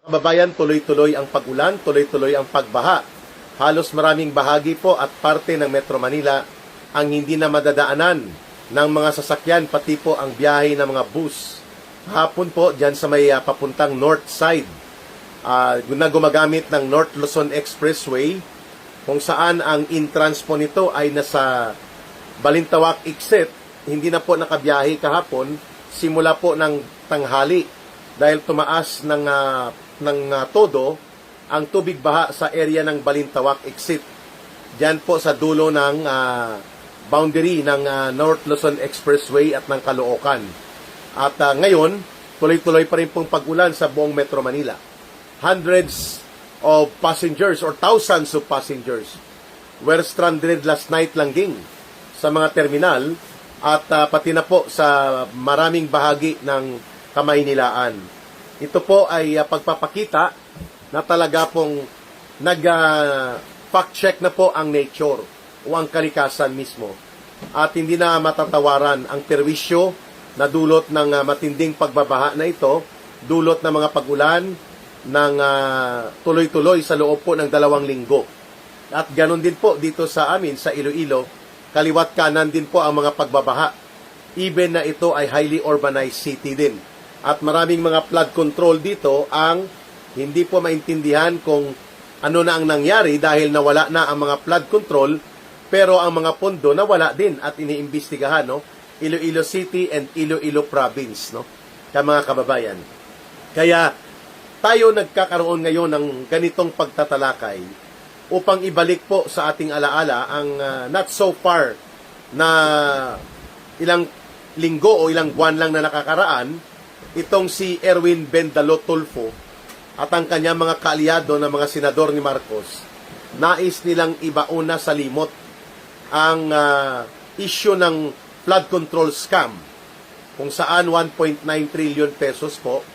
Kababayan, tuloy-tuloy ang pag-ulan, tuloy-tuloy ang pagbaha. Halos maraming bahagi po at parte ng Metro Manila ang hindi na madadaanan ng mga sasakyan, pati po ang biyahe ng mga bus. Hapon po, dyan sa may papuntang north side, na gumagamit ng North Luzon Expressway, kung saan ang entrance po nito ay nasa Balintawak exit, hindi na po nakabiyahe kahapon, simula po ng tanghali, dahil tumaas ng todo ang tubig baha sa area ng Balintawak exit. Diyan po sa dulo ng boundary ng North Luzon Expressway at ng Caloocan. At ngayon, tuloy-tuloy pa rin pong pag-ulan sa buong Metro Manila. Hundreds of passengers or thousands of passengers were stranded last night langging sa mga terminal at pati na po sa maraming bahagi ng Kamaynilaan. Ito po ay pagpapakita na talaga pong nag-fact check na po ang nature o ang kalikasan mismo. At hindi na matatawaran ang perwisyo na dulot ng matinding pagbabaha na ito, dulot ng mga pag-ulan ng tuloy-tuloy sa loob po ng 2 linggo. At ganun din po dito sa amin sa Iloilo, kaliwat kanan din po ang mga pagbabaha. Even na ito ay highly urbanized city din. At maraming mga flood control dito ang hindi po maintindihan kung ano na ang nangyari dahil nawala na ang mga flood control, pero ang mga pondo nawala din at iniimbestigahan, no? Iloilo City and Iloilo Province, no? Mga kababayan. Kaya tayo nagkakaroon ngayon ng ganitong pagtatalakay upang ibalik po sa ating alaala ang not so far na ilang linggo o ilang buwan lang na nakakaraan, itong si Erwin Bendalo Tulfo at ang kanyang mga kaalyado na mga senador ni Marcos, nais nilang ibauna sa limot ang issue ng flood control scam, kung saan 1.9 trillion pesos po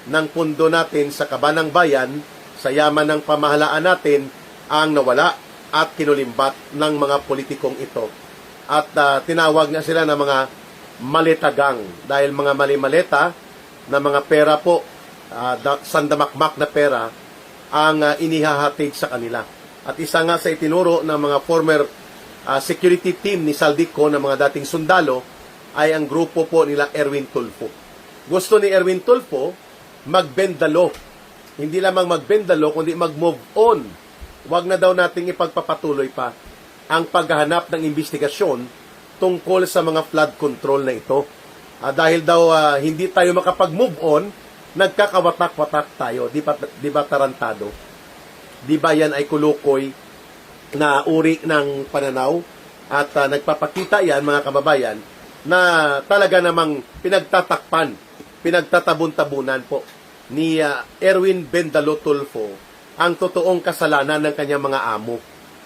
ng pundo natin sa kabanang bayan, sa yaman ng pamahalaan natin, ang nawala at kinulimbat ng mga politikong ito. At tinawag na sila ng mga maletagang dahil mga mali-maleta na mga pera po, sandamakmak na pera, ang inihahatid sa kanila. At isa nga sa itinuro ng mga former security team ni Saldico na mga dating sundalo ay ang grupo po nila Erwin Tulfo. Gusto ni Erwin Tulfo magbendalo. Hindi lamang magbendalo, kundi mag-move on. Huwag na daw nating ipagpapatuloy pa ang paghahanap ng investigasyon tungkol sa mga flood control na ito. Dahil daw hindi tayo makapag-move on, nagkakawatak-watak tayo. Di ba tarantado? Di ba yan ay kulukoy na uri ng pananaw? At nagpapakita yan, mga kababayan, na talaga namang pinagtatakpan, pinagtatabon-tabunan po ni Erwin Bendalo Tulfo ang totoong kasalanan ng kanyang mga amo.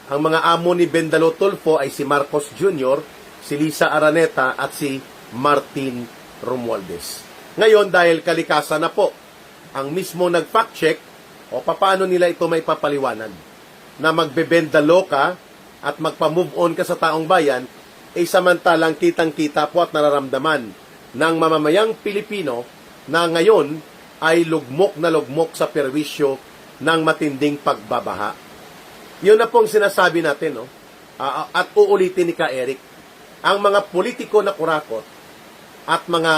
Ang mga amo ni Bendalo Tulfo ay si Marcos Jr., si Lisa Araneta at si Martin Romualdez. Ngayon, dahil kalikasan na po ang mismo nag-fact check, o paano nila ito may papaliwanag na magbebendalo ka at magpa-move on ka sa taong bayan, samantalang kitang-kita po at nararamdaman ng mamamayang Pilipino na ngayon ay lugmok na lugmok sa perwisyo ng matinding pagbabaha. Yun na pong sinasabi natin, no? At uulitin ni Ka Eric, ang mga politiko na kurakot at mga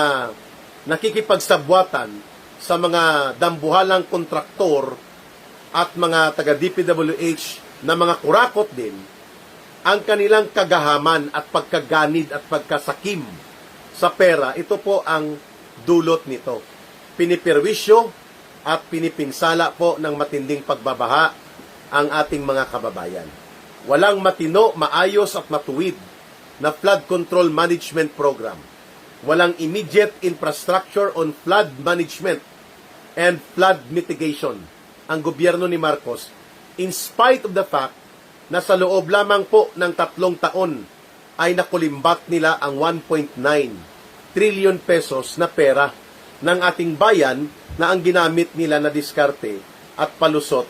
nakikipagsabwatan sa mga dambuhalang kontraktor at mga taga-DPWH na mga kurakot din, ang kanilang kagahaman at pagkaganid at pagkasakim sa pera, ito po ang dulot nito. Pinipirwisyo at pinipinsala po ng matinding pagbabaha ang ating mga kababayan. Walang matino, maayos at matuwid na flood control management program. Walang immediate infrastructure on flood management and flood mitigation ang gobyerno ni Marcos, in spite of the fact na sa loob lamang po ng 3 taon ay nakulimbat nila ang 1.9 trillion pesos na pera ng ating bayan na ang ginamit nila na diskarte at palusot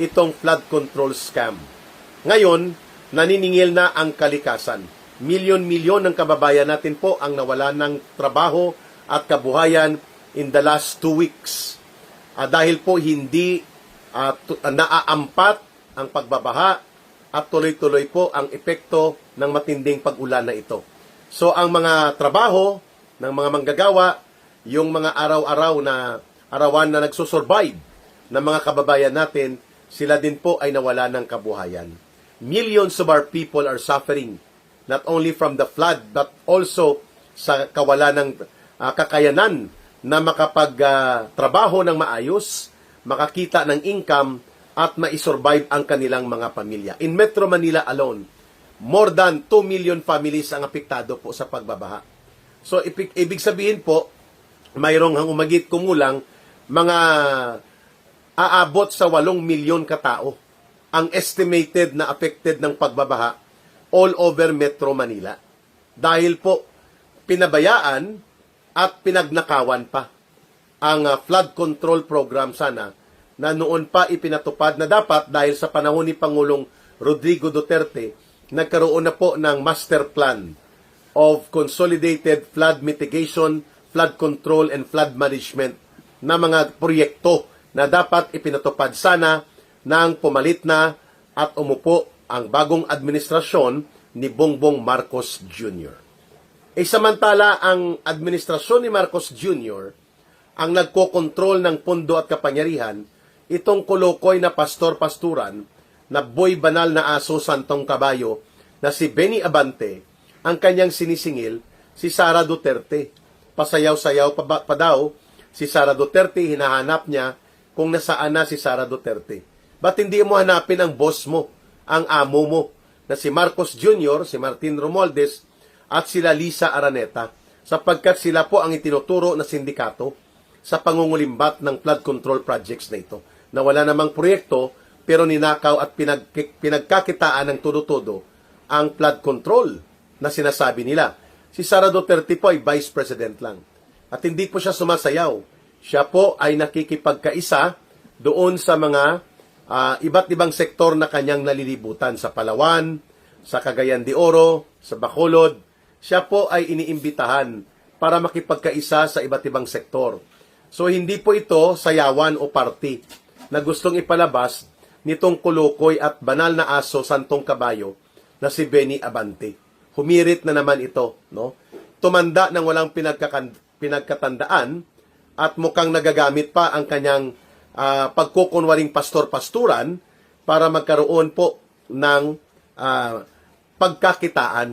itong flood control scam. Ngayon, naniningil na ang kalikasan. Milyon-milyon ng kababayan natin po ang nawala ng trabaho at kabuhayan in the last 2 weeks. dahil po hindi naaampat ang pagbabaha at tuloy-tuloy po ang epekto ng matinding pag-ulan na ito. So ang mga trabaho ng mga manggagawa, yung mga araw-araw na arawan na nagsusurvive ng mga kababayan natin, sila din po ay nawala ng kabuhayan. Millions of our people are suffering, not only from the flood, but also sa kawalan ng kakayanan na makapagtrabaho ng maayos, makakita ng income, at maisurvive ang kanilang mga pamilya. In Metro Manila alone, more than 2 million families ang apektado po sa pagbabaha. So, ibig sabihin po, mayroong umagit kumulang mga aabot sa 8 milyon katao ang estimated na affected ng pagbabaha all over Metro Manila. Dahil po, pinabayaan at pinagnakawan pa ang flood control program sana na noon pa ipinatupad na dapat dahil sa panahon ni Pangulong Rodrigo Duterte, nagkaroon na po ng master plan of consolidated flood mitigation, flood control, and flood management na mga proyekto na dapat ipinatupad sana nang pumalit na at umupo ang bagong administrasyon ni Bongbong Marcos Jr. Samantala, ang administrasyon ni Marcos Jr. ang nagkokontrol ng pondo at kapangyarihan, itong kulukoy na pastor-pasturan na boy banal na aso santong kabayo na si Benny Abante, ang kanyang sinisingil si Sara Duterte. Pasayaw-sayaw pa daw si Sara Duterte, hinahanap niya kung nasaan na si Sara Duterte. Ba't hindi mo hanapin ang boss mo, ang amo mo, na si Marcos Jr., si Martin Romualdez, at sila Lisa Araneta, sapagkat sila po ang itinuturo na sindikato sa pangungulimbat ng flood control projects na ito, na wala namang proyekto, pero ninakaw at pinagkakitaan ng todo-todo ang flood control na sinasabi nila. Si Sara Duterte po ay Vice President lang. At hindi po siya sumasayaw. Siya po ay nakikipagkaisa doon sa mga iba't ibang sektor na kanyang nalilibutan. Sa Palawan, sa Cagayan de Oro, sa Bacolod. Siya po ay iniimbitahan para makipagkaisa sa iba't ibang sektor. So hindi po ito sayawan o party na gustong ipalabas nitong kulukoy at banal na aso santong kabayo na si Benny Abante. Humirit na naman ito, no? Tumanda ng walang pinagkatandaan at mukhang nagagamit pa ang kanyang pagkukunwaring pastor-pasturan para magkaroon po ng pagkakitaan.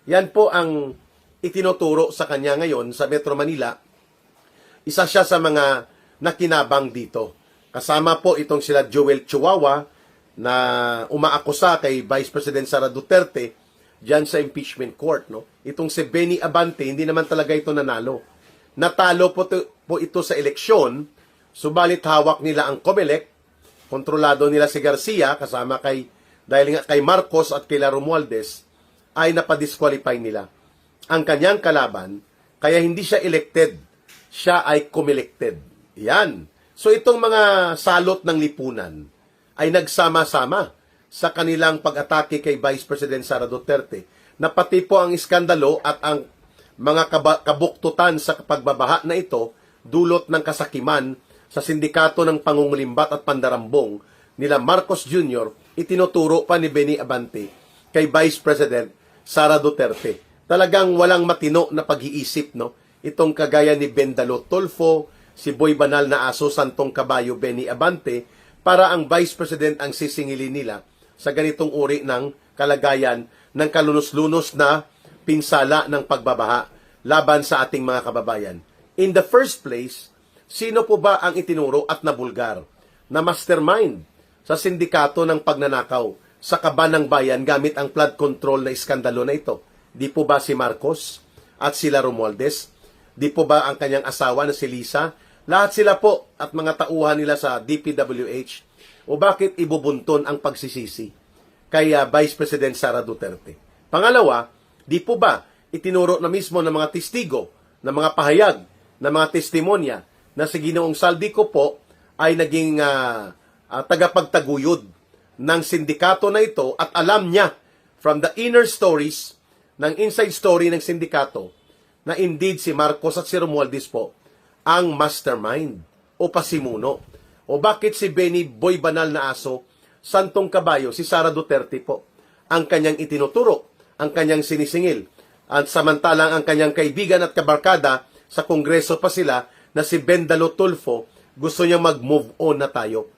Yan po ang itinuturo sa kanya ngayon sa Metro Manila. Isa siya sa mga nakinabang dito. Kasama po itong sila Joel Chihuahua na umaakusa kay Vice President Sara Duterte diyan sa impeachment court, no? Itong si Benny Abante, hindi naman talaga ito nanalo. Natalo po ito sa eleksyon, subalit hawak nila ang COMELEC, kontrolado nila si Garcia kasama dahil nga kay Marcos at kay Romualdez, ay napadisqualify nila ang kanyang kalaban, kaya hindi siya elected, siya ay COMELECted. Yan. So itong mga salot ng lipunan ay nagsama-sama sa kanilang pag-atake kay Vice President Sara Duterte, na pati po ang iskandalo at ang mga kabuktutan sa pagbabaha na ito dulot ng kasakiman sa sindikato ng pangungulimbat at pandarambong nila Marcos Jr. itinuturo pa ni Benny Abante kay Vice President Sara Duterte. Talagang walang matino na pag-iisip, no? Itong kagaya ni Bendalo Tulfo, si Boy Banal na aso santong kabayo Benny Abante, para ang Vice President ang sisingilin nila sa ganitong uri ng kalagayan ng kalunos-lunos na pinsala ng pagbabaha laban sa ating mga kababayan. In the first place, sino po ba ang itinuro at nabulgar na mastermind sa sindikato ng pagnanakaw sa kaban ng bayan gamit ang flood control na iskandalo na ito? Di po ba si Marcos at sila Romualdez? Di po ba ang kanyang asawa na si Lisa? Lahat sila po at mga tauhan nila sa DPWH. O bakit ibubunton ang pagsisisi kay Vice President Sara Duterte? Pangalawa, di po ba itinuro na mismo ng mga testigo, ng mga pahayag, ng mga testimonya na si Ginoong Saldico po ay naging tagapagtaguyod ng sindikato na ito at alam niya from the inner stories, ng inside story ng sindikato, na indeed si Marcos at si Romualdez po ang mastermind o pasimuno O bakit si Benny Boy Banal na Aso, Santong Kabayo, si Sara Duterte po, ang kanyang itinuturo, ang kanyang sinisingil. At samantalang ang kanyang kaibigan at kabarkada sa Kongreso pa sila na si Bendalo Tulfo, gusto niya mag-move on na tayo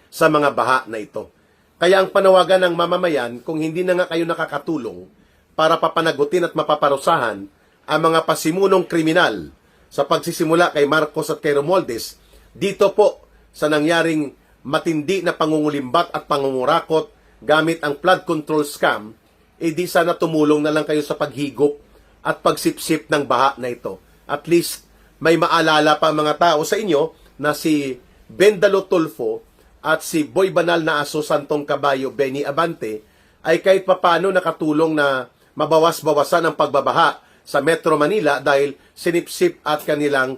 sa mga baha na ito. Kaya ang panawagan ng mamamayan, kung hindi na nga kayo nakakatulong para papanagutin at mapaparusahan ang mga pasimunong kriminal sa pagsisimula kay Marcos at kay Romualdez, dito po sa nangyaring matindi na pangungulimbat at pangungurakot gamit ang flood control scam, di sana tumulong na lang kayo sa paghigop at pagsipsip ng baha na ito. At least may maalala pa mga tao sa inyo na si Bendalo Tulfo at si Boy Banal na Aso, Santong Kabayo, Benny Abante ay kahit papano nakatulong na mabawas-bawasan ang pagbabaha sa Metro Manila dahil sinipsip at kanilang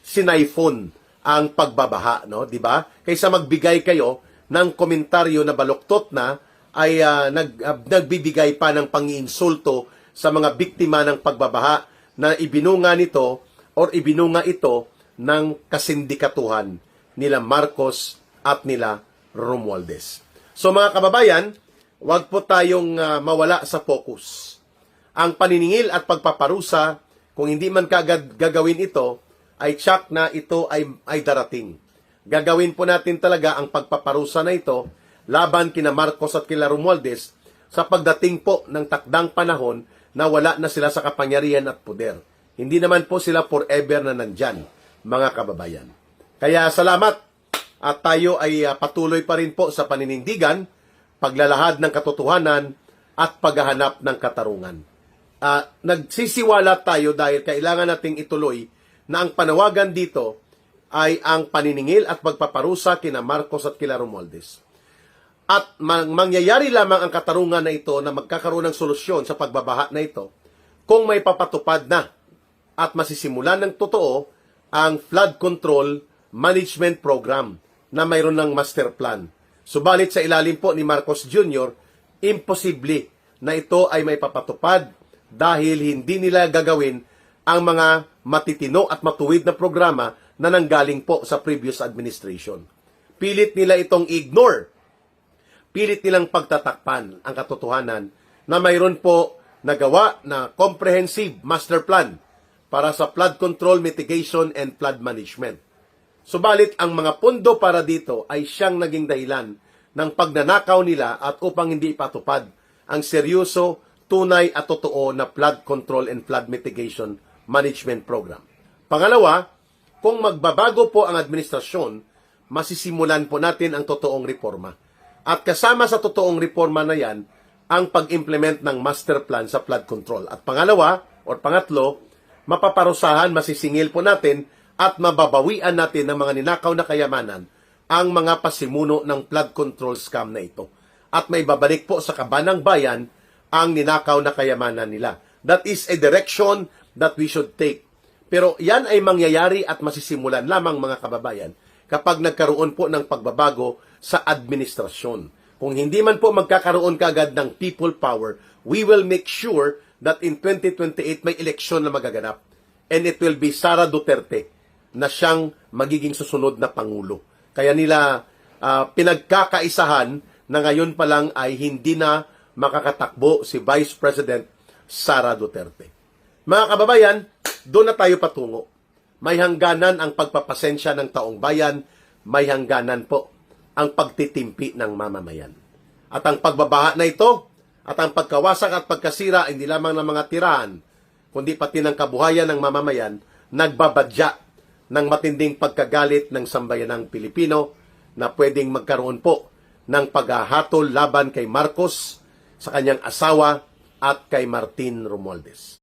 sinaifon ang pagbabaha, no, di ba? Kaysa magbigay kayo ng komentaryo na baluktot na ay nagbibigay pa ng pangiinsulto sa mga biktima ng pagbabaha na ibinunga nito or ibinunga ito ng kasindikatuhan nila Marcos at nila Romualdez. So mga kababayan, huwag po tayong mawala sa focus. Ang paniningil at pagpaparusa, kung hindi man kaagad gagawin ito, ay tsak na ito ay darating. Gagawin po natin talaga ang pagpaparusa na ito laban kina Marcos at kina Romualdez sa pagdating po ng takdang panahon na wala na sila sa kapangyarihan at poder. Hindi naman po sila forever na nandyan, mga kababayan. Kaya salamat at tayo ay patuloy pa rin po sa paninindigan, paglalahad ng katotohanan at paghahanap ng katarungan. Nagsisiwala tayo dahil kailangan nating ituloy na ang panawagan dito ay ang paniningil at pagpaparusa kina Marcos at kina Romualdez. At mangyayari lamang ang katarungan na ito na magkakaroon ng solusyon sa pagbabaha na ito kung may papatupad na at masisimulan ng totoo ang flood control management program na mayroon ng master plan. Subalit sa ilalim po ni Marcos Jr., imposible na ito ay may papatupad dahil hindi nila gagawin ang mga matitino at matuwid na programa na nanggaling po sa previous administration. Pilit nila itong ignore. Pilit nilang pagtatakpan ang katotohanan na mayroon po nagawa na comprehensive master plan para sa flood control, mitigation, and flood management. Subalit ang mga pondo para dito ay siyang naging dahilan ng pagnanakaw nila at upang hindi ipatupad ang seryoso, tunay at totoo na flood control and flood mitigation management program. Pangalawa, kung magbabago po ang administrasyon, masisimulan po natin ang totoong reforma. At kasama sa totoong reforma na yan, ang pag-implement ng master plan sa flood control. At pangalawa, or pangatlo, mapaparusahan, masisingil po natin at mababawian natin ng mga ninakaw na kayamanan ang mga pasimuno ng flood control scam na ito. At may babalik po sa kabanang bayan ang ninakaw na kayamanan nila. That is a direction that we should take. Pero yan ay mangyayari at masisimulan lamang mga kababayan kapag nagkaroon po ng pagbabago sa administrasyon. Kung hindi man po magkakaroon kaagad ng people power, we will make sure that in 2028 may eleksyon na magaganap. And it will be Sara Duterte na siyang magiging susunod na Pangulo. Kaya nila pinagkakaisahan na ngayon pa lang ay hindi na makakatakbo si Vice President Sara Duterte. Mga kababayan, doon na tayo patungo. May hangganan ang pagpapasensya ng taong bayan, may hangganan po ang pagtitimpi ng mamamayan. At ang pagbabaha na ito, at ang pagkawasak at pagkasira hindi lamang ng mga tirahan, kundi pati ng kabuhayan ng mamamayan, nagbabadya ng matinding pagkagalit ng sambayanang Pilipino na pwedeng magkaroon po ng paghahatol laban kay Marcos, sa kanyang asawa at kay Martin Romualdez.